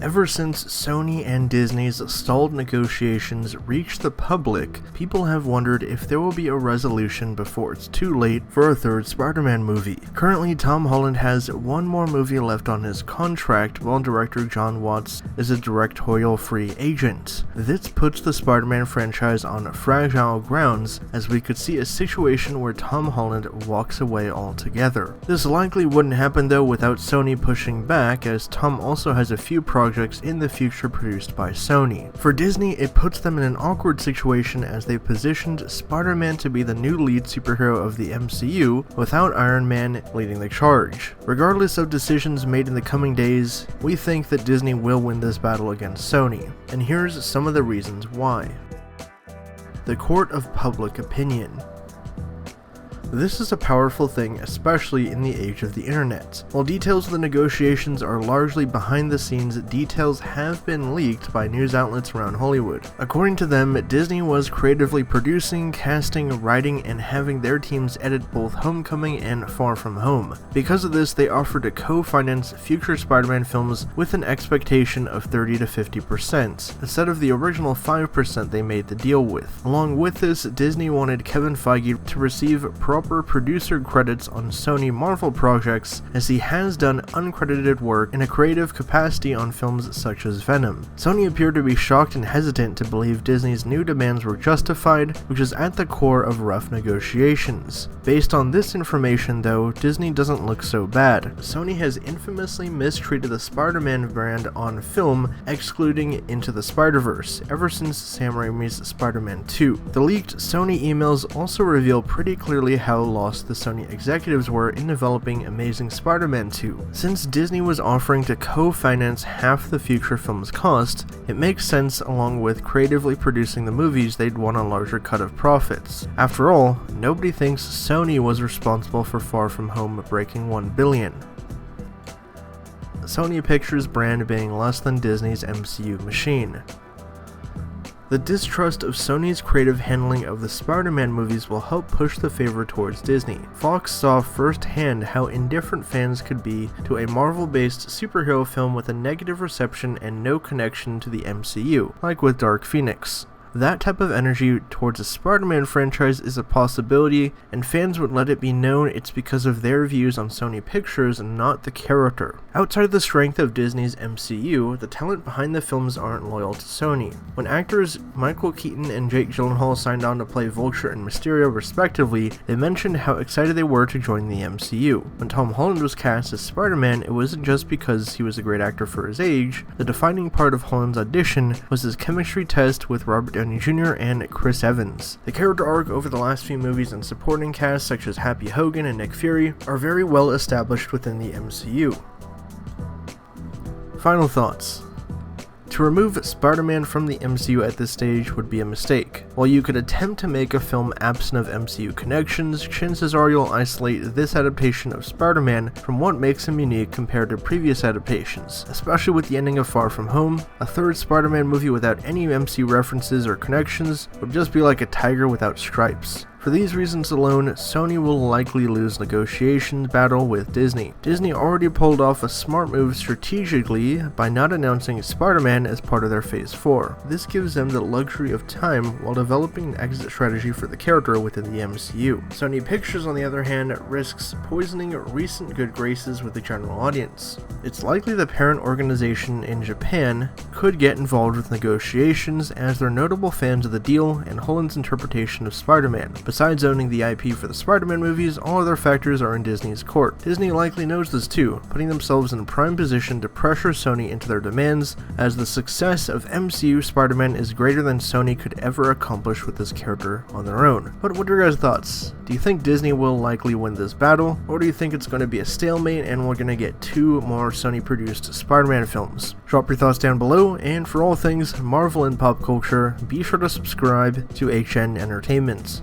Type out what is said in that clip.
Ever since Sony and Disney's stalled negotiations reached the public, people have wondered if there will be a resolution before it's too late for a third Spider-Man movie. Currently, Tom Holland has one more movie left on his contract, while director Jon Watts is a directorial-free agent. This puts the Spider-Man franchise on fragile grounds, as we could see a situation where Tom Holland walks away altogether. This likely wouldn't happen though without Sony pushing back, as Tom also has a few projects in the future produced by Sony. For Disney, it puts them in an awkward situation as they positioned Spider-Man to be the new lead superhero of the MCU without Iron Man leading the charge. Regardless of decisions made in the coming days, we think that Disney will win this battle against Sony, and here's some of the reasons why. The court of public opinion. This is a powerful thing, especially in the age of the internet. While details of the negotiations are largely behind the scenes, details have been leaked by news outlets around Hollywood. According to them, Disney was creatively producing, casting, writing, and having their teams edit both Homecoming and Far From Home. Because of this, they offered to co-finance future Spider-Man films with an expectation of 30 to 50%, instead of the original 5% they made the deal with. Along with this, Disney wanted Kevin Feige to receive proper producer credits on Sony Marvel projects, as he has done uncredited work in a creative capacity on films such as Venom. Sony appeared to be shocked and hesitant to believe Disney's new demands were justified, which is at the core of rough negotiations. Based on this information though, Disney doesn't look so bad. Sony has infamously mistreated the Spider-Man brand on film, excluding Into the Spider-Verse, ever since Sam Raimi's Spider-Man 2. The leaked Sony emails also reveal pretty clearly how lost the Sony executives were in developing Amazing Spider-Man 2. Since Disney was offering to co-finance half the future film's cost, it makes sense along with creatively producing the movies they'd want a larger cut of profits. After all, nobody thinks Sony was responsible for Far From Home breaking $1 billion. Sony Pictures brand being less than Disney's MCU machine. The distrust of Sony's creative handling of the Spider-Man movies will help push the favor towards Disney. Fox saw firsthand how indifferent fans could be to a Marvel-based superhero film with a negative reception and no connection to the MCU, like with Dark Phoenix. That type of energy towards a Spider-Man franchise is a possibility, and fans would let it be known it's because of their views on Sony Pictures and not the character. Outside of the strength of Disney's MCU, the talent behind the films aren't loyal to Sony. When actors Michael Keaton and Jake Gyllenhaal signed on to play Vulture and Mysterio respectively, they mentioned how excited they were to join the MCU. When Tom Holland was cast as Spider-Man, it wasn't just because he was a great actor for his age. The defining part of Holland's audition was his chemistry test with Robert Downey Jr. and Chris Evans. The character arc over the last few movies and supporting cast such as Happy Hogan and Nick Fury are very well established within the MCU. Final thoughts. To remove Spider-Man from the MCU at this stage would be a mistake. While you could attempt to make a film absent of MCU connections, chances are you'll isolate this adaptation of Spider-Man from what makes him unique compared to previous adaptations, especially with the ending of Far From Home. A third Spider-Man movie without any MCU references or connections would just be like a tiger without stripes. For these reasons alone, Sony will likely lose negotiations battle with Disney. Disney already pulled off a smart move strategically by not announcing Spider-Man as part of their Phase 4. This gives them the luxury of time while developing an exit strategy for the character within the MCU. Sony Pictures, on the other hand, risks poisoning recent good graces with the general audience. It's likely the parent organization in Japan could get involved with negotiations, as they're notable fans of the deal and Holland's interpretation of Spider-Man. Besides owning the IP for the Spider-Man movies, all other factors are in Disney's court. Disney likely knows this too, putting themselves in a prime position to pressure Sony into their demands, as the success of MCU Spider-Man is greater than Sony could ever accomplish with this character on their own. But what are your guys' thoughts? Do you think Disney will likely win this battle, or do you think it's going to be a stalemate and we're going to get 2 more Sony-produced Spider-Man films? Drop your thoughts down below, and for all things Marvel and pop culture, be sure to subscribe to HN Entertainment.